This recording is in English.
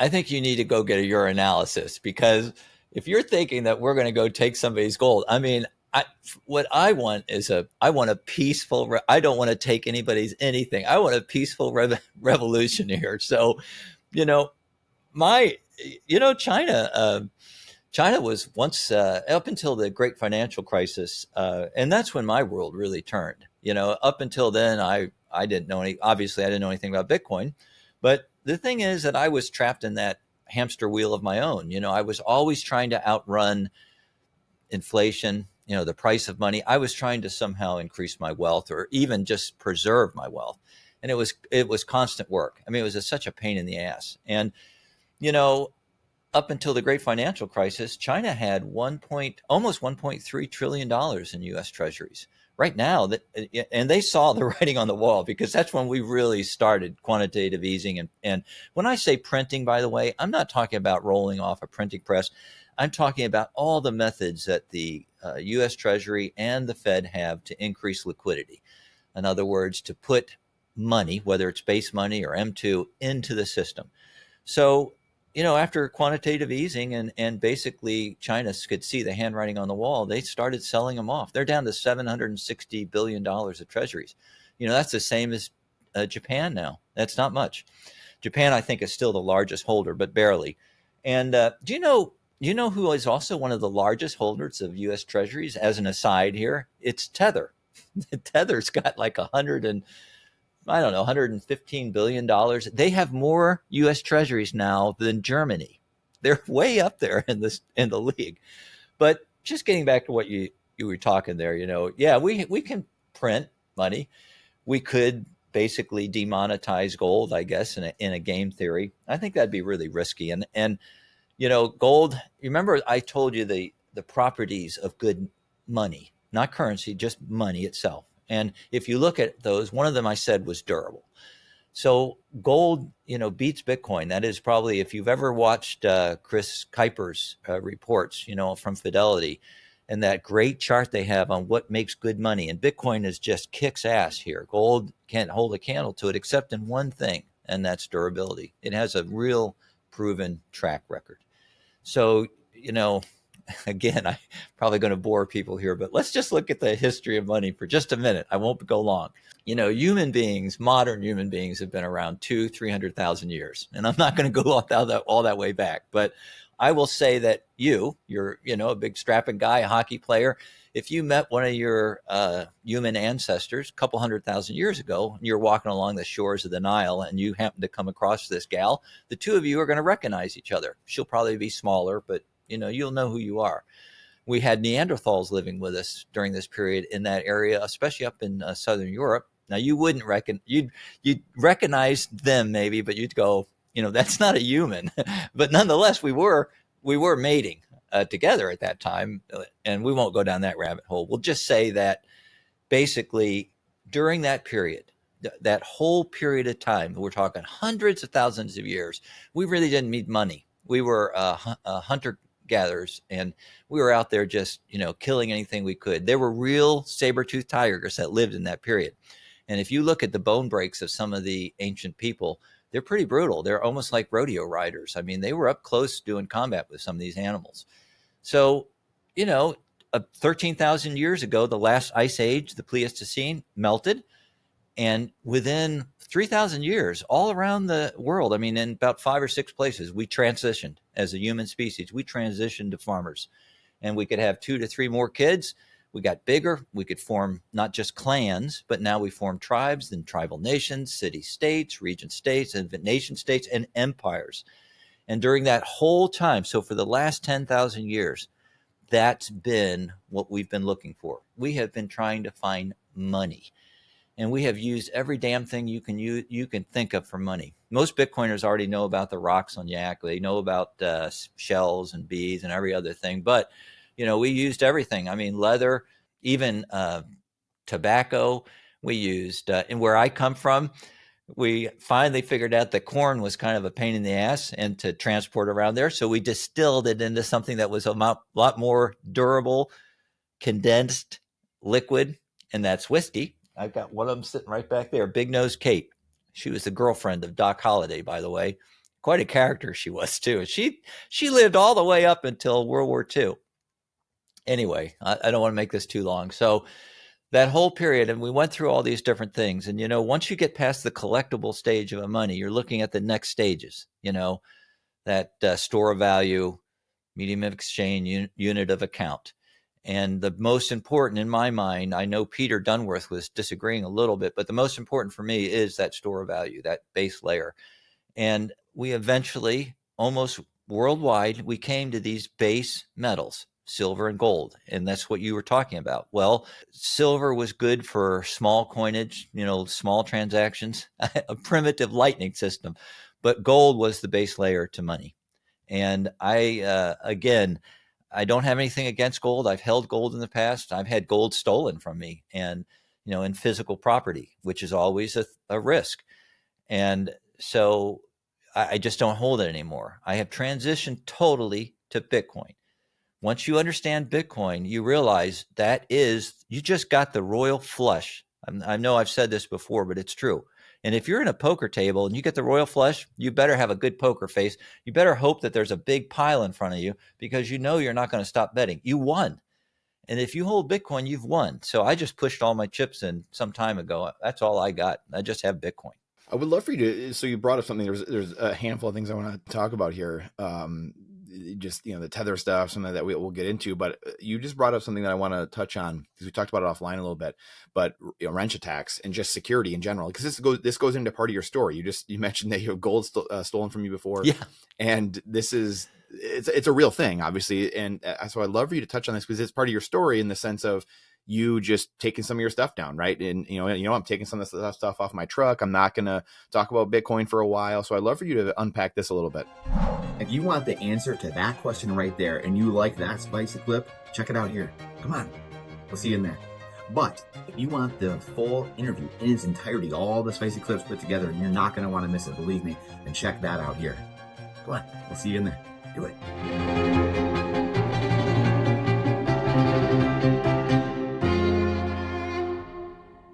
I think you need to go get a urinalysis, because if you're thinking that we're going to go take somebody's gold, I mean, what I want is I want a peaceful, I don't want to take anybody's anything. I want a peaceful revolution here. So, you know, my, China, China was once, up until the great financial crisis, and that's when my world really turned. Up until then, I didn't know obviously I didn't know anything about Bitcoin. But the thing is that I was trapped in that hamster wheel of my own. I was always trying to outrun inflation, the price of money. I was trying to somehow increase my wealth, or even just preserve my wealth. And it was constant work. I mean, it was such a pain in the ass. And, you know, up until the great financial crisis, China had almost $1.3 trillion in U.S. treasuries. Right now, and they saw the writing on the wall, because that's when we really started quantitative easing. And when I say printing, by the way, I'm not talking about rolling off a printing press. I'm talking about all the methods that the U.S. Treasury and the Fed have to increase liquidity. In other words, to put money, whether it's base money or M2, into the system. So, after quantitative easing and basically China could see the handwriting on the wall, they started selling them off. They're down to $760 billion of treasuries. That's the same as Japan now. That's not much. Japan, I think, is still the largest holder, but barely. And do you know who is also one of the largest holders of U.S. treasuries? As an aside here, it's Tether. Tether's got like $115 billion. They have more U.S. treasuries now than Germany. They're way up there in the league. But just getting back to what you were talking there, yeah, we can print money. We could basically demonetize gold, I guess, in a game theory. I think that'd be really risky. And gold. Remember, I told you the properties of good money, not currency, just money itself. And if you look at those, one of them I said was durable. So gold, beats Bitcoin. That is probably, if you've ever watched Chris Kuiper's reports, from Fidelity, and that great chart they have on what makes good money. And Bitcoin is just kicks ass here. Gold can't hold a candle to it, except in one thing, and that's durability. It has a real proven track record. So, again, I'm probably going to bore people here, but let's just look at the history of money for just a minute. I won't go long. Modern human beings have been around 300,000 years. And I'm not going to go all that way back. But I will say that you're, a big strapping guy, a hockey player. If you met one of your human ancestors a couple 100,000 years ago, and you're walking along the shores of the Nile and you happen to come across this gal, the two of you are going to recognize each other. She'll probably be smaller, but you'll know who you are. We had Neanderthals living with us during this period in that area, especially up in Southern Europe. Now, you wouldn't you'd recognize them maybe, but you'd go, that's not a human. But nonetheless, we were mating together at that time, and we won't go down that rabbit hole. We'll just say that basically during that period, that whole period of time, we're talking hundreds of thousands of years, we really didn't need money. We were hunter gatherers, and we were out there just, killing anything we could. There were real saber-toothed tigers that lived in that period. And if you look at the bone breaks of some of the ancient people, they're pretty brutal. They're almost like rodeo riders. I mean, they were up close doing combat with some of these animals. So, 13,000 years ago, the last ice age, the Pleistocene, melted. And within 3,000 years, all around the world, I mean, in about 5 or 6 places, we transitioned as a human species. We transitioned to farmers, and we could have 2 to 3 more kids. We got bigger. We could form not just clans, but now we form tribes, then tribal nations, city states, region states, and nation states, and empires. And during that whole time, so for the last 10,000 years, that's been what we've been looking for. We have been trying to find money. And we have used every damn thing you can think of for money. Most Bitcoiners already know about the rocks on Yak. They know about shells and bees and every other thing. But, we used everything. I mean, leather, even tobacco. We used, and where I come from, we finally figured out that corn was kind of a pain in the ass and to transport around there. So we distilled it into something that was a lot more durable, condensed liquid, and that's whiskey. I've got one of them sitting right back there, Big Nose Kate. She was the girlfriend of Doc Holliday, by the way. quite a character she was too. She lived all the way up until World War II. Anyway, I don't want to make this too long. So that whole period, and we went through all these different things. And, once you get past the collectible stage of a money, you're looking at the next stages, that store of value, medium of exchange, unit of account. And the most important in my mind, I know Peter Dunworth was disagreeing a little bit, but the most important for me is that store of value, that base layer. And we eventually, almost worldwide, we came to these base metals, silver and gold. And that's what you were talking about. Well, silver was good for small coinage, small transactions, a primitive lightning system. But gold was the base layer to money. And again, I don't have anything against gold. I've held gold in the past. I've had gold stolen from me and, in physical property, which is always a risk. And so I just don't hold it anymore. I have transitioned totally to Bitcoin. Once you understand Bitcoin, you realize you just got the royal flush. I know I've said this before, but it's true. And if you're in a poker table and you get the royal flush, you better have a good poker face. You better hope that there's a big pile in front of you because you're not going to stop betting. You won. And if you hold Bitcoin, you've won. So I just pushed all my chips in some time ago. That's all I got. I just have Bitcoin. I would love for you to, so you brought up something, there's a handful of things I want to talk about here. Just, the Tether stuff, something that we'll get into, but you just brought up something that I want to touch on because we talked about it offline a little bit, but wrench attacks and just security in general, because this goes into part of your story. You mentioned that you have gold stolen from you before. Yeah. And it's a real thing, obviously. And so I'd love for you to touch on this because it's part of your story in the sense of you just taking some of your stuff down, right? And I'm taking some of this stuff off my truck. I'm not going to talk about Bitcoin for a while. So I'd love for you to unpack this a little bit. If you want the answer to that question right there and you like that spicy clip, check it out here. Come on, we'll see you in there. But if you want the full interview in its entirety, all the spicy clips put together, and you're not going to want to miss it, believe me, then check that out here. Come on, we'll see you in there. Do it.